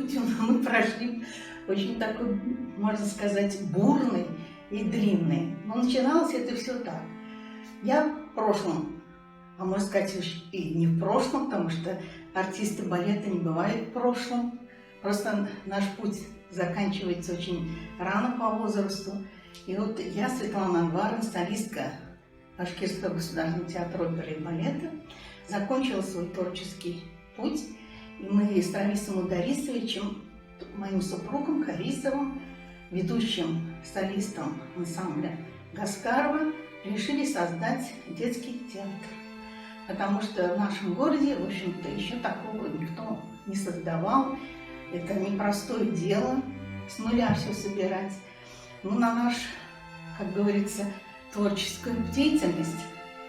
путь мы прошли очень такой, можно сказать, бурный и длинный. Но начиналось это все так. Я в прошлом, а можно сказать, и не в прошлом, потому что артисты балета не бывают в прошлом. Просто наш путь заканчивается очень рано по возрасту. И вот я, Светлана Анварова, солистка Башкирского государственного театра оперы и балета, закончила свой творческий путь. И мы с Рависом Ударисовичем, моим супругом Харисовым, ведущим солистом ансамбля Гаскарова, решили создать детский театр. Потому что в нашем городе, в общем-то, еще такого никто не создавал. Это непростое дело, с нуля все собирать. Но на наш, как говорится, творческую деятельность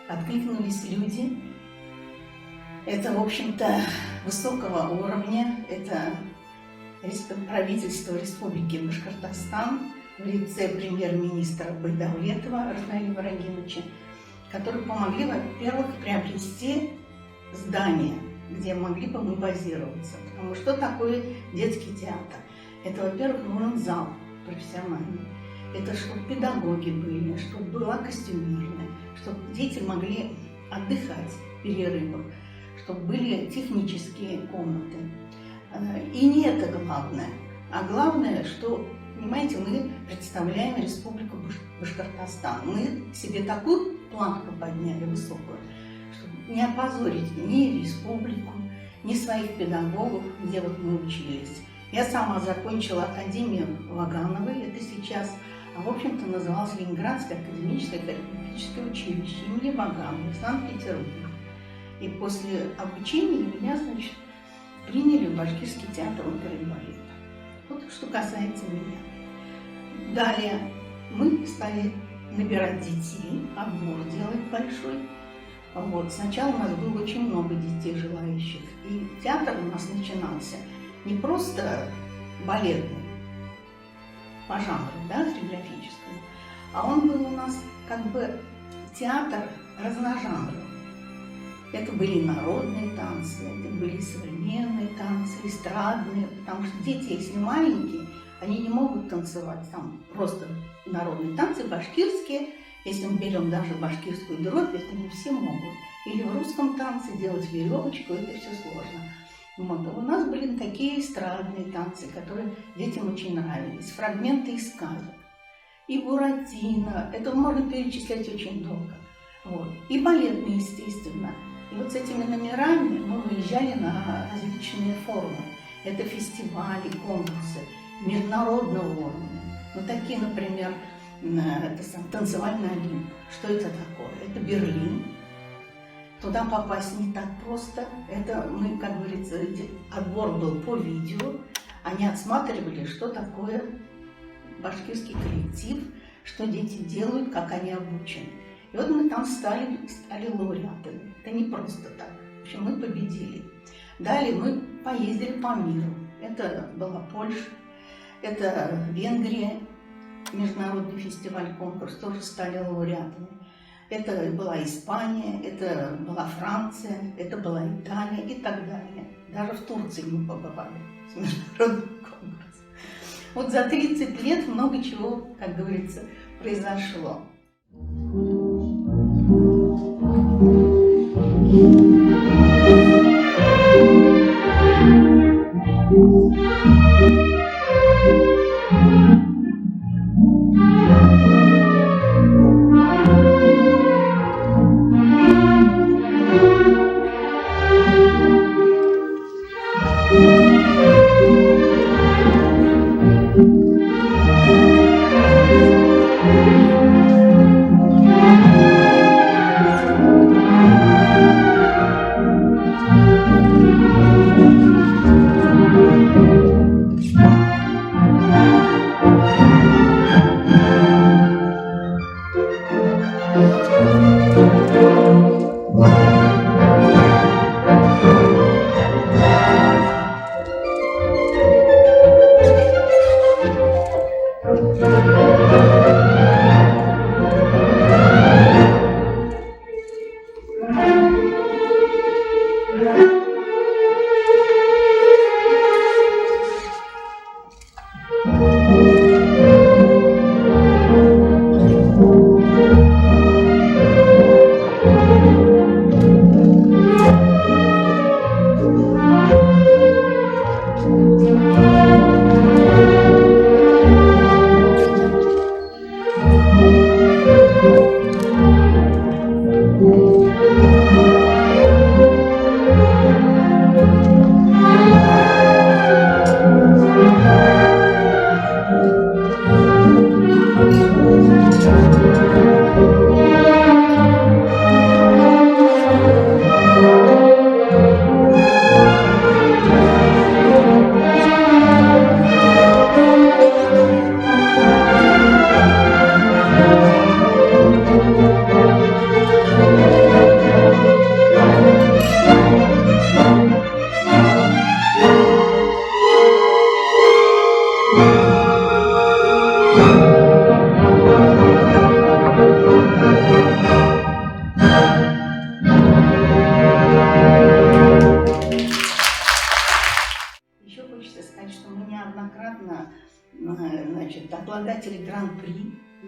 откликнулись люди. Это, в общем-то, высокого уровня. Это правительство Республики Башкортостан в лице премьер-министра Байдавлетова Рафаэля Ибрагимовича, которые помогли, во-первых, приобрести здание, где могли бы мы базироваться. Потому что такое детский театр? Это, во-первых, нужен зал профессиональный. Это чтобы педагоги были, чтобы была костюмерная, чтобы дети могли отдыхать в перерывах, чтобы были технические комнаты. И не это главное. А главное, что, понимаете, мы представляем Республику Башкортостан. Мы себе такую планку подняли высокую, чтобы не опозорить ни республику, ни своих педагогов, где вот мы учились. Я сама закончила Академию Вагановой, это сейчас, а в общем-то называлось Ленинградское академическое хореографическое училище имени Вагановой в Санкт-Петербурге. И после обучения меня, значит, приняли в Башкирский театр оперы и балета. Вот что касается меня. Далее мы стали набирать детей, отбор делать большой. Вот. Сначала у нас было очень много детей желающих. И театр у нас начинался не просто балетный, по жанру, да, хореографическому, а он был у нас как бы театр разножанровый. Это были народные танцы, это были современные танцы, эстрадные, потому что дети, если маленькие, они не могут танцевать там просто народные танцы, башкирские. Если мы берем даже башкирскую дробь, это не все могут. Или в русском танце делать веревочку, это все сложно. Вот. У нас были такие эстрадные танцы, которые детям очень нравились, фрагменты из сказок. И Буратино, это можно перечислять очень долго. Вот. И балетные, естественно. И вот с этими номерами мы выезжали на различные форумы. Это фестивали, конкурсы международного уровня. Ну, такие, например, танцевальный Олимп. Что это такое? Это Берлин. Туда попасть не так просто. Это мы, как говорится, отбор был по видео. Они отсматривали, что такое башкирский коллектив, что дети делают, как они обучены. И вот мы там стали лауреатами. Это не просто так. В общем, мы победили. Далее мы поездили по миру. Это была Польша, это Венгрия, международный фестиваль-конкурс, тоже стали лауреатами. Это была Испания, это была Франция, это была Италия и так далее. Даже в Турции мы побывали с международным конкурсом. Вот за 30 лет много чего, как говорится, произошло.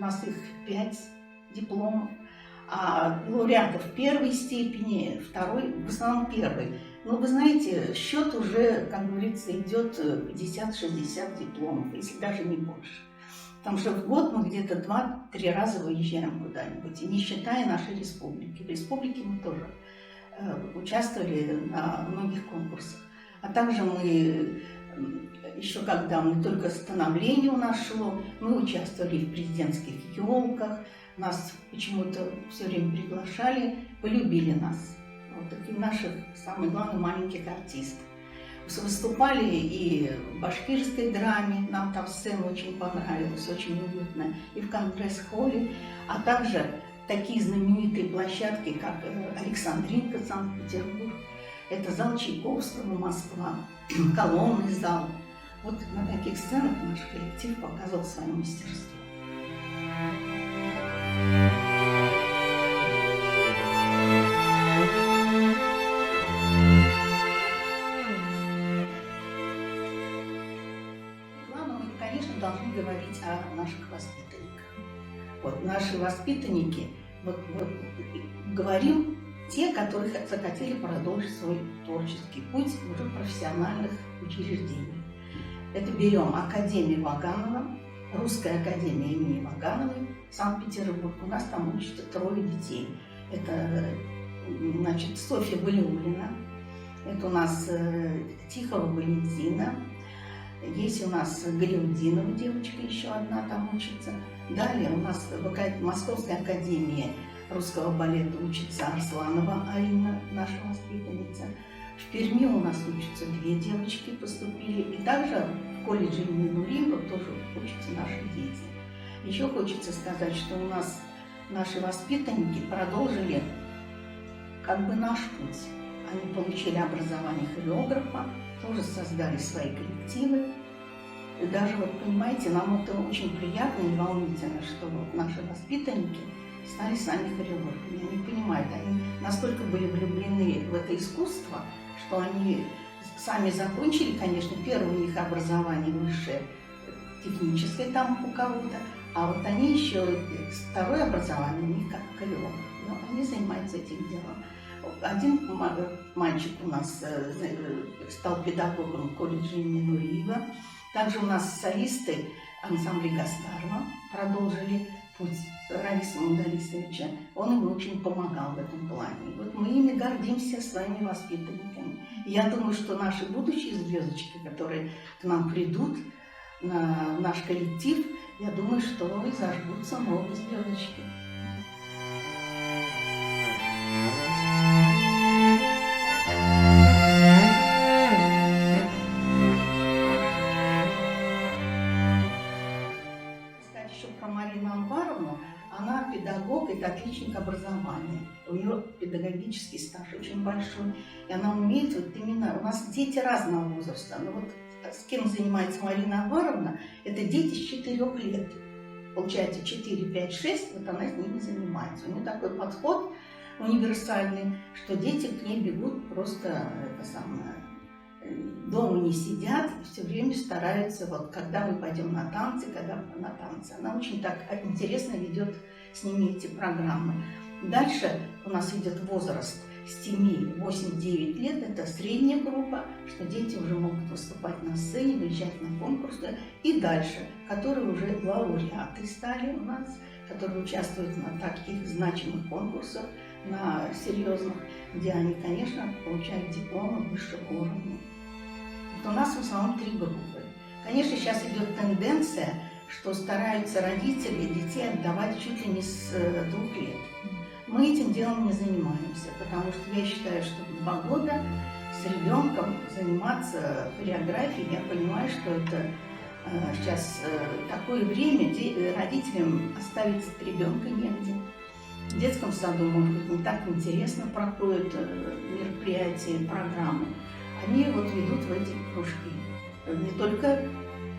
нас их 5 дипломов, а лауреатов первой степени, второй, в основном первой. Но вы знаете, счет уже, как говорится, идет 50-60 дипломов, если даже не больше. Потому что в год мы где-то 2-3 раза выезжаем куда-нибудь, и не считая нашей республики. В республике мы тоже участвовали на многих конкурсах. А также мы, еще когда мы только становление у нас шло, мы участвовали в президентских елках, нас почему-то все время приглашали, полюбили нас. Вот таких наших, самых главных, маленьких артистов. Выступали и в башкирской драме, нам там сцена очень понравилась, очень уютная, и в Конгресс-холле, а также такие знаменитые площадки, как Александринка, Санкт-Петербург, это зал Чайковского, Москва, колонный зал. Вот на таких сценах наш коллектив показывал свое мастерство. Должны говорить о наших воспитанниках. Вот наши воспитанники, говорим те, которые захотели продолжить свой творческий путь уже в профессиональных учреждениях. Это берем Академию Ваганова, Русская академия имени Вагановой, Санкт-Петербург. У нас там учатся 3 детей. Это, значит, Софья Валиуллина, это у нас Тихого Валентина. Есть у нас Галяудинова девочка, еще одна там учится. Далее у нас в Московской академии русского балета учится Арсланова Арина, наша воспитанница. В Перми у нас учатся 2 девочки, поступили. И также в колледже имени Нуриева тоже учатся наши дети. Еще хочется сказать, что у нас наши воспитанники продолжили как бы наш путь. Они получили образование хореографа, тоже создали свои коллективы. И даже, вот понимаете, нам это очень приятно и волнительно, что вот наши воспитанники стали сами хореографами. Они понимают, они настолько были влюблены в это искусство, что они сами закончили, конечно, первое у них образование высшее, техническое там у кого-то, а вот они еще, второе образование у них как хореограф. Но они занимаются этим делом. Один мальчик у нас стал педагогом в колледже имени Нуриева. Также у нас солисты ансамбля Гаскарова продолжили путь Раиса Мандалисовича. Он им очень помогал в этом плане. Вот мы ими гордимся, своими воспитанниками. И я думаю, что наши будущие звездочки, которые к нам придут на наш коллектив, я думаю, что и зажгутся новые звездочки. Она педагог, это отличник образования. У нее педагогический стаж очень большой. И она умеет вот именно... У нас дети разного возраста. Но вот с кем занимается Марина Анваровна, это дети с 4 лет. Получается 4, 5, 6, вот она с ними занимается. У нее такой подход универсальный, что дети к ней бегут просто дома не сидят, все время стараются, вот когда мы пойдем на танцы, Она очень так интересно ведет с ними эти программы. Дальше у нас идет возраст с 7, 8-9 лет, это средняя группа, что дети уже могут выступать на сцене, выезжать на конкурсы. И дальше, которые уже лауреаты стали у нас, которые участвуют на таких значимых конкурсах, на серьезных, где они, конечно, получают дипломы высшего уровня. Вот у нас в основном 3 группы. Конечно, сейчас идет тенденция, что стараются родители детей отдавать чуть ли не с 2 лет. Мы этим делом не занимаемся, потому что я считаю, что 2 года с ребенком заниматься хореографией, я понимаю, что это сейчас такое время, родителям оставить ребенка негде. В детском саду, может быть, не так интересно проходят мероприятия, программы. Они вот ведут в эти кружки. Не только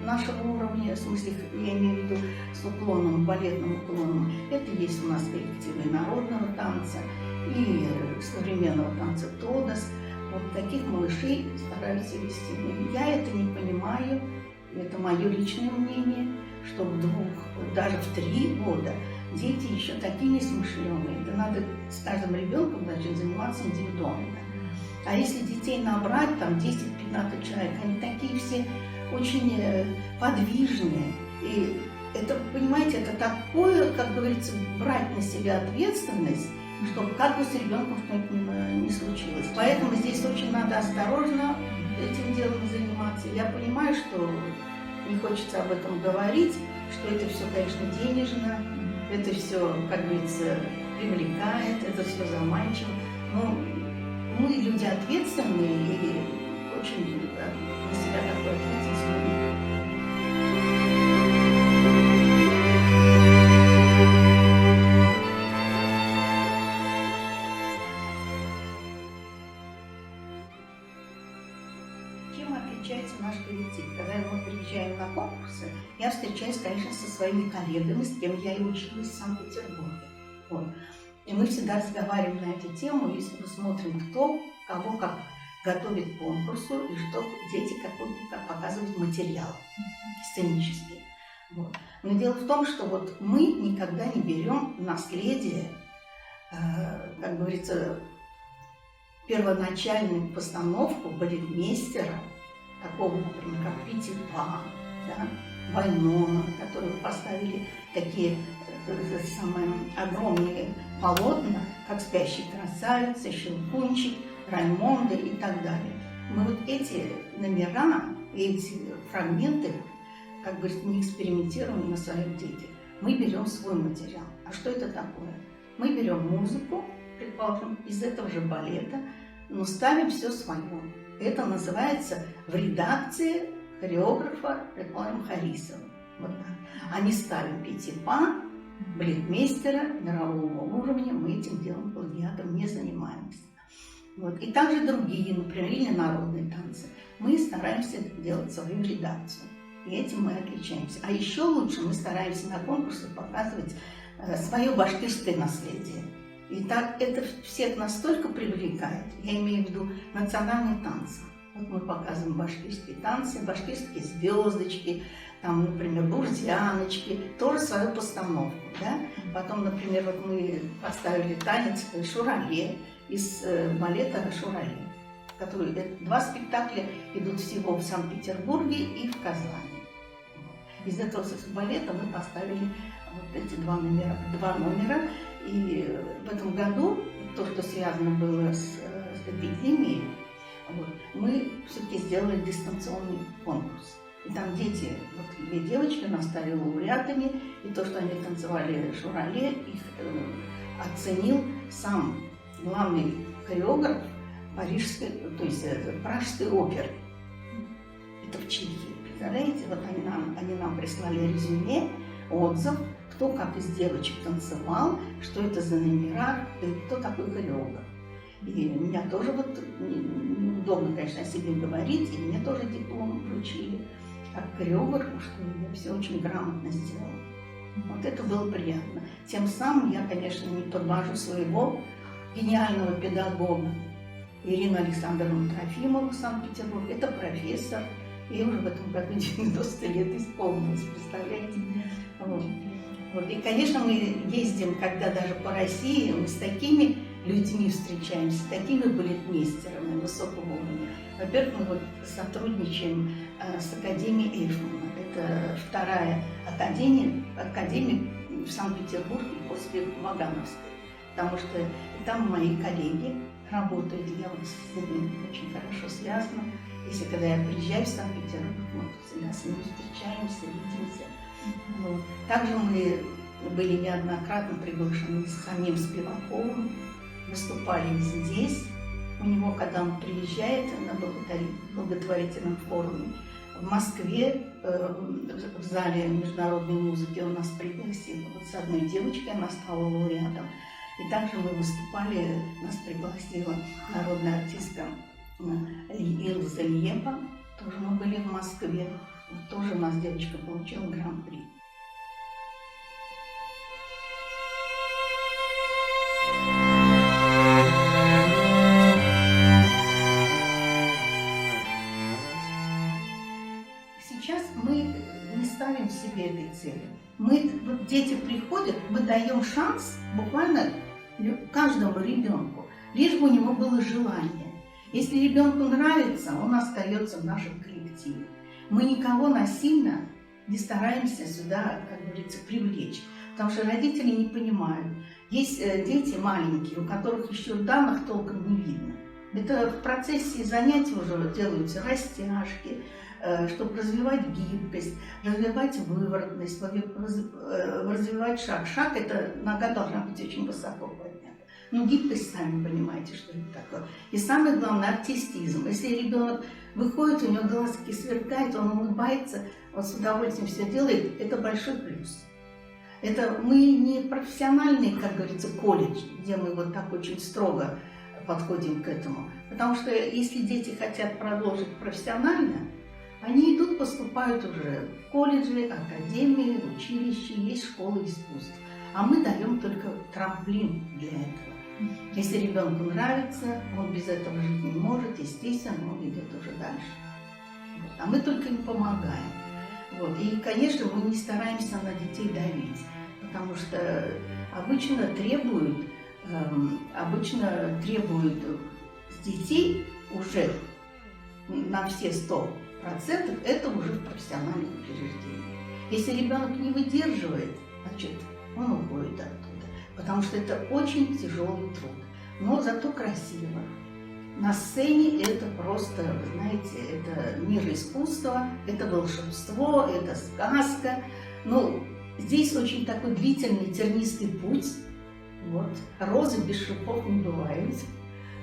нашего уровня, в смысле, я имею в виду с уклоном, балетным уклоном. Это есть у нас коллективы народного танца и современного танца Тодос. Вот таких малышей стараются вести. Я это не понимаю, это мое личное мнение. что в 2, даже в 3 года дети еще такие несмышленые. Это надо с каждым ребенком, значит, заниматься индивидуально. А если детей набрать, там 10-15 человек, они такие все очень подвижные. И это, понимаете, это такое, как говорится, брать на себя ответственность, чтобы как бы с ребенком что-нибудь не случилось. Поэтому здесь очень надо осторожно этим делом заниматься. Я понимаю, что не хочется об этом говорить, что это все, конечно, денежно, это все, как говорится, привлекает, это все заманчиво. Но мы люди ответственные и очень на себя такой ответственность любим. Чем отличается наш коллектив? Когда мы приезжаем на конкурсы, я встречаюсь, конечно, со своими коллегами, с кем я и училась в Санкт-Петербурге. Вот. И мы всегда разговариваем на эту тему и смотрим, кто кого как готовит к конкурсу и что дети как показывают материал сценический. Вот. Но дело в том, что вот мы никогда не берем наследие, как говорится, первоначальную постановку балетмейстера, такого, например, как Петипа, да, Вайнона, которые поставили такие самые огромные полотна, как «Спящая красавица», «Щелкунчик», «Раймонда» и так далее. Мы вот эти номера, эти фрагменты, как говорится, не экспериментируем на своих детях. Мы берем свой материал. А что это такое? Мы берем музыку, предположим, из этого же балета, но ставим все свое. Это называется в редакции хореографа, предположим, Харисова. Вот так. А не ставим Петипа, балетмейстера мирового уровня, мы этим делом плагиатом не занимаемся. Вот. И также другие, например, или народные танцы. Мы стараемся делать свою редакцию. И этим мы отличаемся. А еще лучше мы стараемся на конкурсах показывать свое башкирское наследие. И так это всех настолько привлекает, я имею в виду национальные танцы. Вот мы показываем башкирские танцы, башкирские звездочки, там, например, бурзяночки, тоже свою постановку. Да? Потом, например, вот мы поставили танец «Шурале» из балета «Шурале», который, 2 спектакля идут всего в Санкт-Петербурге и в Казани. Из этого балета мы поставили вот эти 2 номера. И в этом году, то, что связано было с эпидемией, вот, мы все-таки сделали дистанционный конкурс. И там дети, вот 2 девочки у нас стали лауреатами, и то, что они танцевали «Шурале», их оценил сам главный хореограф парижской, то есть пражской оперы. Это в Чехии, представляете? Вот они нам прислали резюме, отзыв, кто как из девочек танцевал, что это за номера, и кто такой хореограф. И меня тоже вот неудобно, конечно, о себе говорить, и мне тоже диплом вручили как хореографу, что я все очень грамотно сделала. Вот это было приятно. Тем самым я, конечно, не подвожу своего гениального педагога Ирину Александровну Трофимову в Санкт-Петербурге. Это профессор. Ей уже в этом году 90 лет исполнилось, представляете? Вот. И, конечно, мы ездим, когда даже по России, мы с такими людьми встречаемся, с такими балетмейстерами высокого уровня. Во-первых, мы вот сотрудничаем с Академией Эйфмана. Это 2-я академия в Санкт-Петербурге после Вагановской. Потому что там мои коллеги работают, и я вот с ними очень хорошо связана. Если когда я приезжаю в Санкт-Петербург, мы всегда с ними встречаемся, видимся. Вот. Также мы были неоднократно приглашены с самим Спиваковым, выступали здесь у него, когда он приезжает на благотворительном форуме. В Москве, в зале международной музыки он нас пригласил. Вот с одной девочкой она стала лауреатом. И также мы выступали, нас пригласила народная артистка Илза Льепа. Тоже мы были в Москве. Вот тоже у нас девочка получила гран-при. Сейчас мы не ставим себе этой даем шанс буквально каждому ребенку, лишь бы у него было желание. Если ребенку нравится, он остается в нашем коллективе. Мы никого насильно не стараемся сюда, как говорится, привлечь, потому что родители не понимают. Есть дети маленькие, у которых еще данных толком не видно. Это в процессе занятий уже делаются растяжки, чтобы развивать гибкость, развивать выворотность, развивать шаг. Шаг – это нога должна быть очень высоко поднята. Ну, гибкость, сами понимаете, что это такое. И самое главное – артистизм. Если ребенок выходит, у него глазки сверкают, он улыбается, он с удовольствием все делает, это большой плюс. Это мы не профессиональный, как говорится, колледж, где мы вот так очень строго подходим к этому. Потому что если дети хотят продолжить профессионально, они идут, поступают уже в колледжи, академии, училища, есть школы искусств. А мы даем только трамплин для этого. Если ребенку нравится, он без этого жить не может, естественно, он идет уже дальше. Вот. А мы только им помогаем. Вот. И, конечно, мы не стараемся на детей давить, потому что обычно требуют с детей уже на все 100%, это уже в профессиональных учреждениях. Если ребенок не выдерживает, значит, он уходит оттуда, потому что это очень тяжелый труд, но зато красиво. На сцене это просто, знаете, это мир искусства, это волшебство, это сказка. Ну, здесь очень такой длительный, тернистый путь. Вот. Розы без шипов не бывают,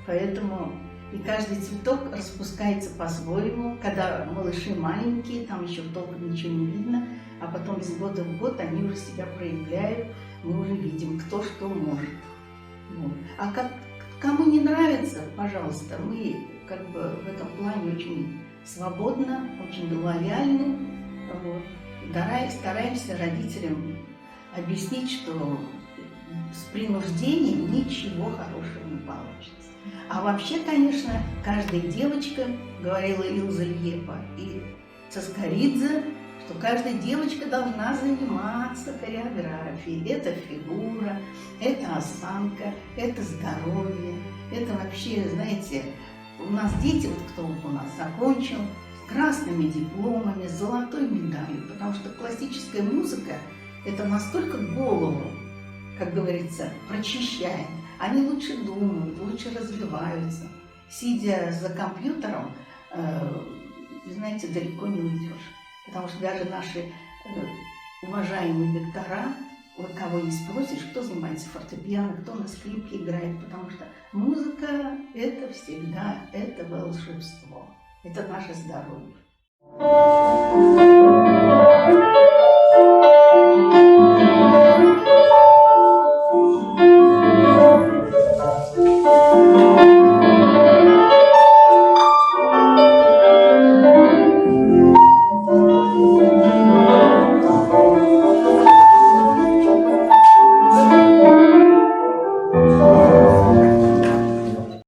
поэтому и каждый цветок распускается по-своему. Когда малыши маленькие, там еще толком ничего не видно, а потом из года в год они уже себя проявляют, мы уже видим, кто что может. Вот. А кому не нравится, пожалуйста, мы как бы в этом плане очень свободно, очень лояльны. Вот. Стараемся родителям объяснить, что с принуждением ничего хорошего не получится. А вообще, конечно, каждая девочка, говорила Илза Льепа и Цаскоридзе, что каждая девочка должна заниматься хореографией. Это фигура, это осанка, это здоровье, это вообще, знаете, у нас дети, вот кто у нас закончил, с красными дипломами, с золотой медалью, потому что классическая музыка – это настолько голову, как говорится, прочищает. Они лучше думают, лучше развиваются. Сидя за компьютером, знаете, далеко не уйдешь. Потому что даже наши уважаемые доктора, вот кого не спросишь, кто занимается фортепиано, кто на скрипке играет, потому что музыка – это всегда, это волшебство, это наше здоровье.